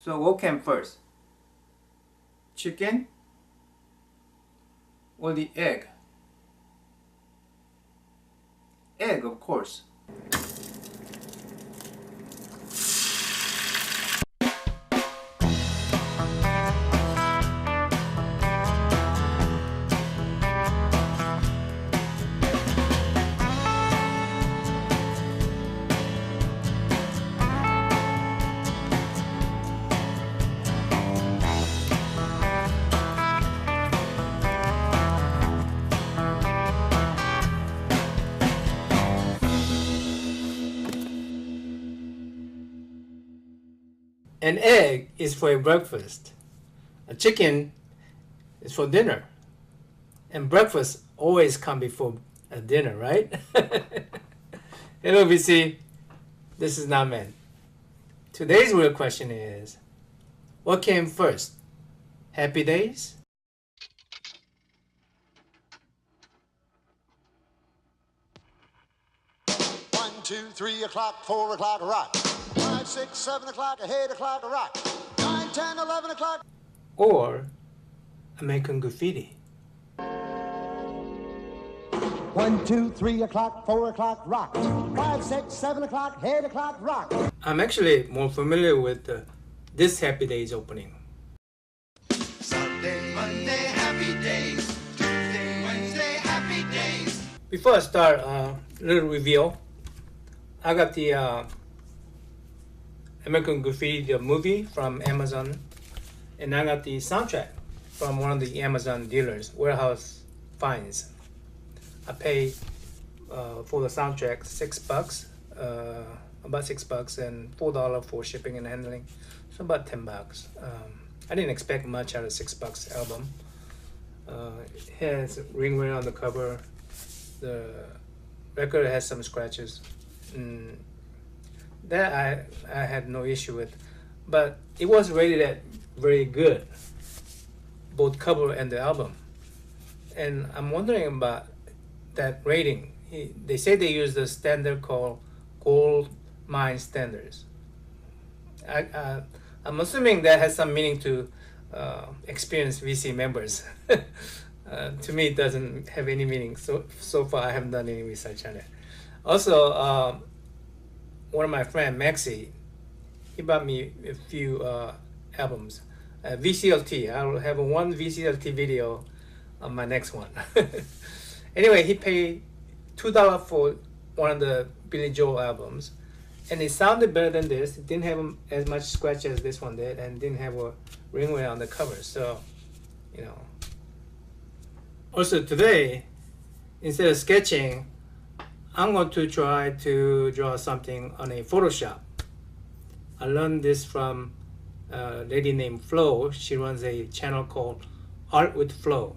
So what came first? Chicken or the egg? Egg, of course. An egg is for a breakfast. A chicken is for dinner. And breakfast always comes before a dinner, right? Hello, VC. This is NammaN. Today's real question is, what came first? Happy days? One, 2, 3 o'clock, 4 o'clock, rock. 5, 6, 7 o'clock, 8 o'clock, rock. 9, 10, 11 o'clock. Or American Graffiti? 1, 2, 3 o'clock, 4 o'clock, rock. 5, 6, 7 o'clock, 8 o'clock, rock. I'm actually more familiar with this Happy Days opening. Sunday, Monday, happy days. Tuesday, Wednesday, happy days. Before I start, a little reveal. I got the American Graffiti, the movie from Amazon, and I got the soundtrack from one of the Amazon dealers, Warehouse Finds. I paid for the soundtrack $6, about $6, and $4 for shipping and handling, so about $10. I didn't expect much out of $6 album. It has ringwear on the cover. The record has some scratches. That I had no issue with, but it was rated at very good, both cover and the album. And I'm wondering about that rating. They say they use the standard called gold mine standards. I'm assuming that has some meaning to experienced VC members. To me, it doesn't have any meaning. So far, I haven't done any research on it. Also, one of my friend Maxi, he bought me a few albums. VCLT. I will have one VCLT video on my next one. Anyway, he paid $2 for one of the Billy Joel albums, and it sounded better than this. It didn't have as much scratch as this one did, and didn't have a ringwear on the cover. So, you know. Also today, instead of sketching, I'm going to try to draw something on a Photoshop. I learned this from a lady named Flo. She runs a channel called Art with Flo.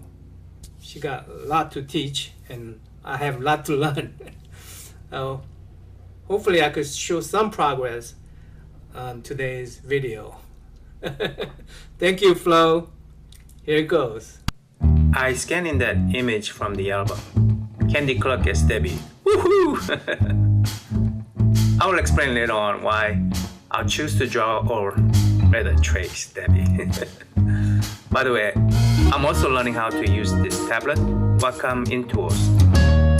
She got a lot to teach, and I have a lot to learn. Hopefully I could show some progress on today's video. Thank you, Flo. Here it goes. I scanned in that image from the album. Candy Cluck as Debbie. Woohoo! I will explain later on why I'll choose to draw or rather trace Debbie. By the way, I'm also learning how to use this tablet, Wacom InTools.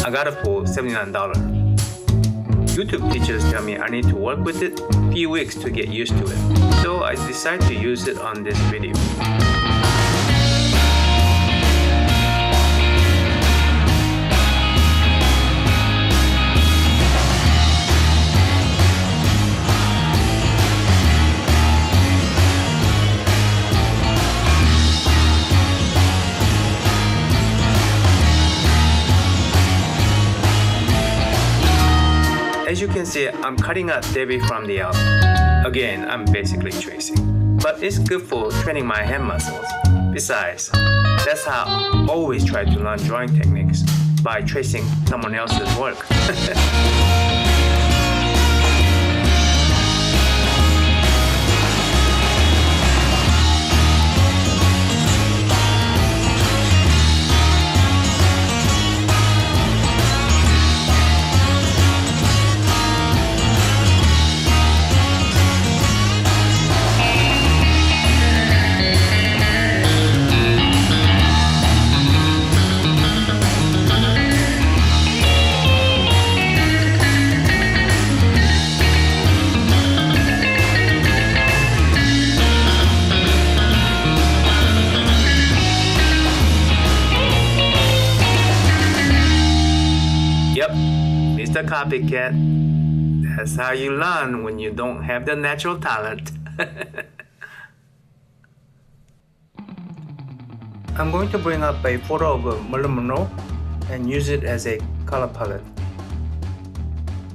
I got it for $79. YouTube teachers tell me I need to work with it a few weeks to get used to it. So I decided to use it on this video. As you can see, I'm cutting out Debbie from the album. Again, I'm basically tracing. But it's good for training my hand muscles. Besides, that's how I always try to learn drawing techniques, by tracing someone else's work. copycat. That's how you learn when you don't have the natural talent. I'm going to bring up a photo of Marilyn Monroe and use it as a color palette.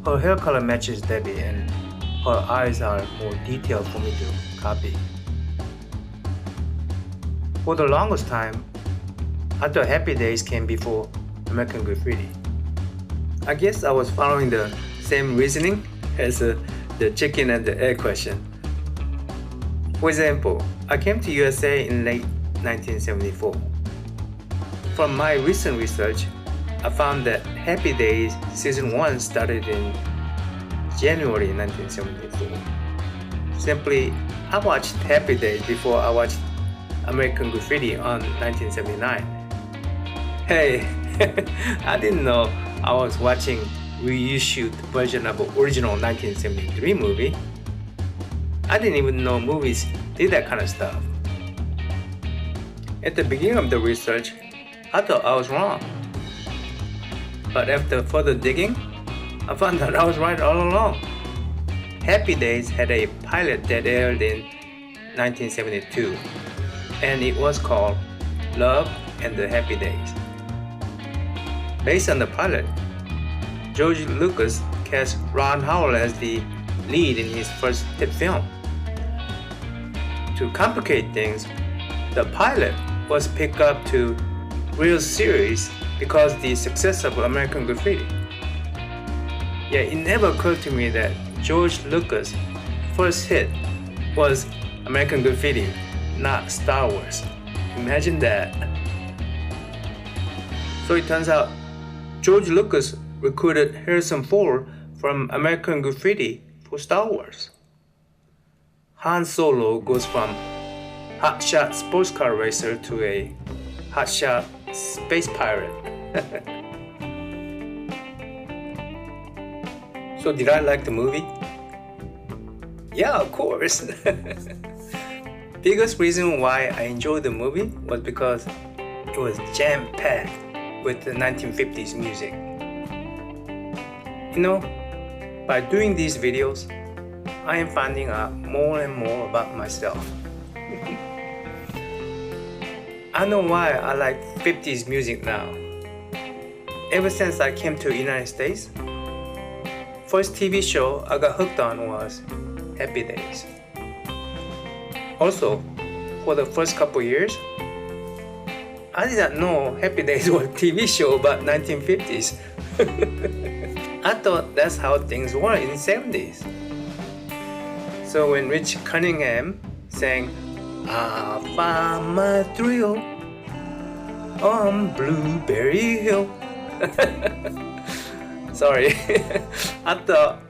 Her hair color matches Debbie and her eyes are more detailed for me to copy. For the longest time, I thought Happy Days came before American Graffiti. I guess I was following the same reasoning as the chicken and the egg question. For example, I came to USA in late 1974. From my recent research, I found that Happy Days Season 1 started in January 1974. Simply, I watched Happy Days before I watched American Graffiti on 1979. Hey, I didn't know I was watching reissued version of the original 1973 movie. I didn't even know movies did that kind of stuff. At the beginning of the research, I thought I was wrong. But after further digging, I found out I was right all along. Happy Days had a pilot that aired in 1972, and it was called Love and the Happy Days. Based on the pilot, George Lucas cast Ron Howard as the lead in his first hit film. To complicate things, the pilot was picked up to real series because of the success of American Graffiti. Yet it never occurred to me that George Lucas' first hit was American Graffiti, not Star Wars. Imagine that. So it turns out George Lucas recruited Harrison Ford from American Graffiti for Star Wars. Han Solo goes from hotshot sports car racer to a hotshot space pirate. So did I like the movie? Yeah, of course. Biggest reason why I enjoyed the movie was because it was jam-packed with the 1950s music. You know, by doing these videos, I am finding out more and more about myself. I know why I like 50s music now. Ever since I came to the United States, first TV show I got hooked on was Happy Days. Also, for the first couple years, I did not know Happy Days was a TV show about 1950s. I thought that's how things were in the 70s. So when Rich Cunningham sang I found my thrill on Blueberry Hill. Sorry, I thought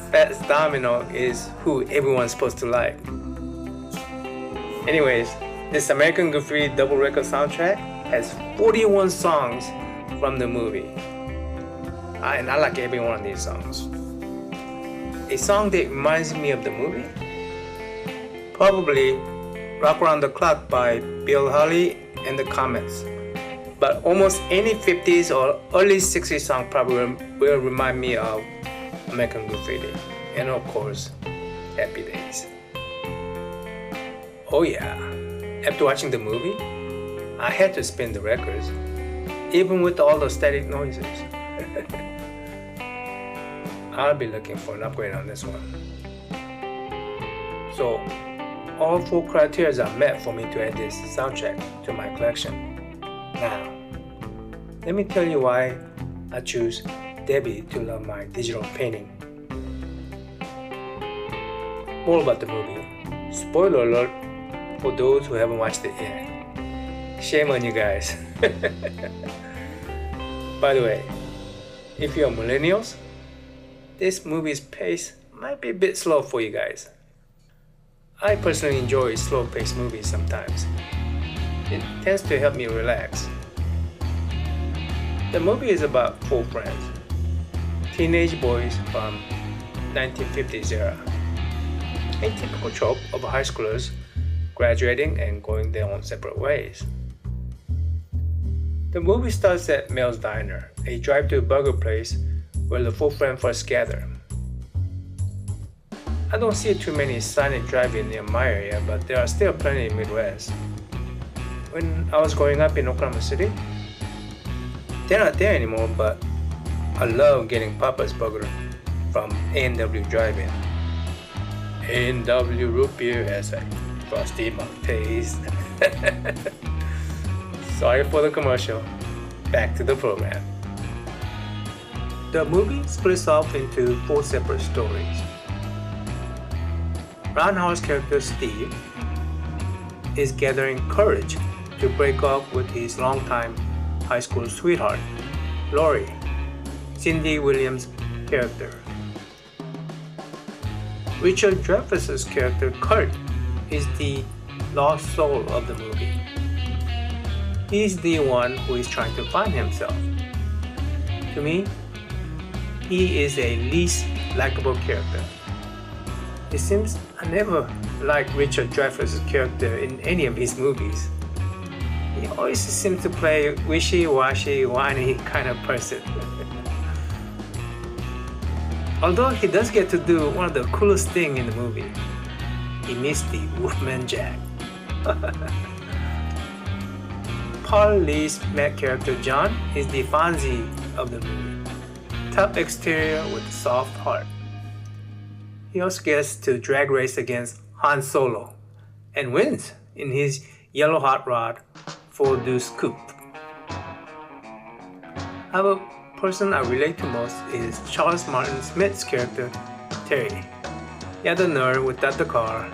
Fats Domino is who everyone's supposed to like. Anyways, this American Graffiti double record soundtrack has 41 songs from the movie. And I like every one of these songs. A song that reminds me of the movie? Probably Rock Around the Clock by Bill Haley and the Comets. But almost any 50s or early 60s song probably will remind me of American Graffiti. And of course, Happy Days. Oh yeah, after watching the movie, I had to spin the records, even with all the static noises. I'll be looking for an upgrade on this one. So, all 4 criteria are met for me to add this soundtrack to my collection. Now, let me tell you why I choose Debbie to love my digital painting. More about the movie. Spoiler alert for those who haven't watched it yet. Shame on you guys. By the way, if you're millennials, this movie's pace might be a bit slow for you guys. I personally enjoy slow-paced movies sometimes. It tends to help me relax. The movie is about 4 friends, teenage boys from 1950s era. A typical trope of high schoolers graduating and going their own separate ways. The movie starts at Mel's Diner, a drive-thru burger place where the four friends first gather. I don't see too many silent drive-in near my area, but there are still plenty in Midwest. When I was growing up in Oklahoma City, they're not there anymore, but I love getting Papa's Burger from A&W Drive-In. A&W root beer has a frosty mouth taste. Sorry for the commercial. Back to the program. The movie splits off into 4 separate stories. Ron Howard's character Steve is gathering courage to break off with his longtime high school sweetheart, Lori, Cindy Williams' character. Richard Dreyfuss's character Kurt is the lost soul of the movie. He's the one who is trying to find himself. To me, he is a least likable character. It seems I never liked Richard Dreyfuss's character in any of his movies. He always seems to play a wishy-washy, whiny kind of person. Although he does get to do one of the coolest things in the movie. He meets the Wolfman Jack. Paul Lee's main character John is the Fonzie of the movie. Tough exterior with soft heart. He also gets to drag race against Han Solo and wins in his yellow hot rod 4-deuce coupe. However, the person I relate to most is Charles Martin Smith's character Terry. Yeah, the nerd without the car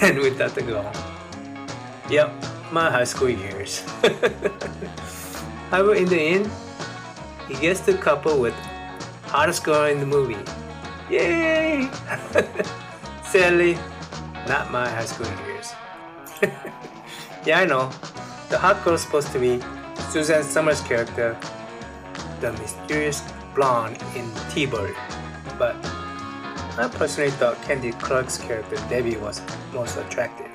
and without the girl. Yep, my high school years. However, in the end, he gets to couple with hottest girl in the movie. Yay! Sadly, not my high school years. Yeah, I know. The hot girl is supposed to be Suzanne Summers' character, the mysterious blonde in T-Bird. But I personally thought Candy Clark's character Debbie was most attractive.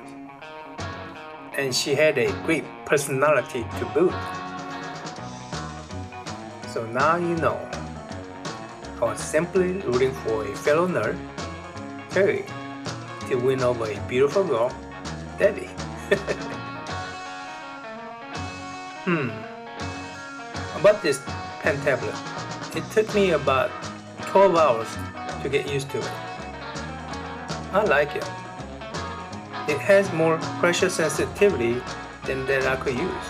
And she had a great personality to boot. So now you know. I was simply rooting for a fellow nerd, Terry, to win over a beautiful girl, Debbie. About this pen tablet, it took me about 12 hours to get used to it. I like it. It has more pressure sensitivity than that I could use.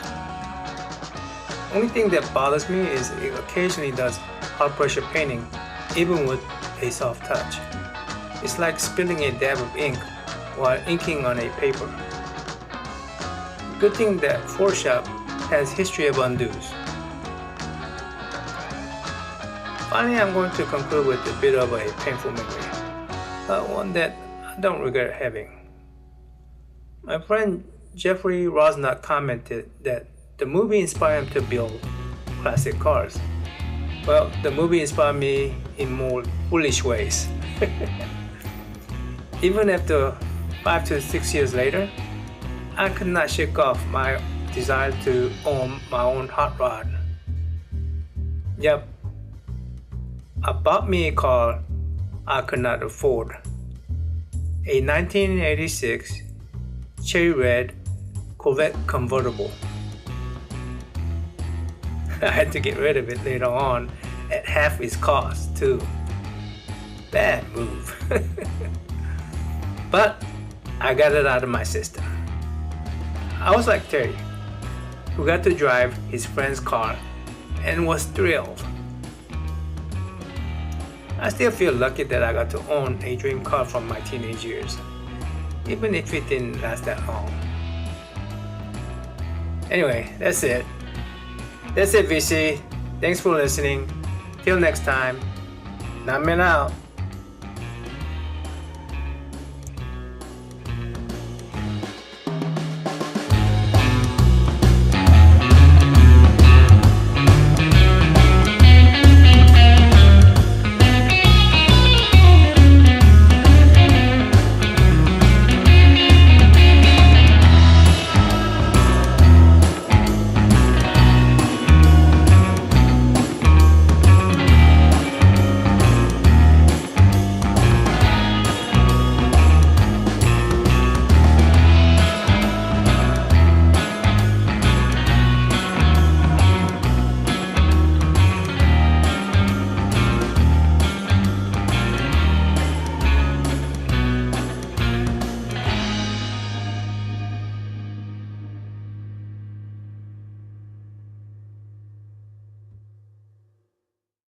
Only thing that bothers me is it occasionally does hard pressure painting even with a soft touch. It's like spilling a dab of ink while inking on a paper. Good thing that Photoshop has history of undos. Finally, I'm going to conclude with a bit of a painful memory, but one that I don't regret having. My friend Jeffrey Rosnott commented that the movie inspired him to build classic cars. Well, the movie inspired me in more foolish ways. Even after 5 to 6 years later, I could not shake off my desire to own my own hot rod. Yep, I bought me a car I could not afford. A 1986 cherry red Corvette convertible. I had to get rid of it later on at half its cost too. Bad move. But I got it out of my system. I was like Terry, who got to drive his friend's car and was thrilled. I still feel lucky that I got to own a dream car from my teenage years, even if it didn't last that long. Anyway, that's it. That's it, VC. Thanks for listening. Till next time, NammaN out.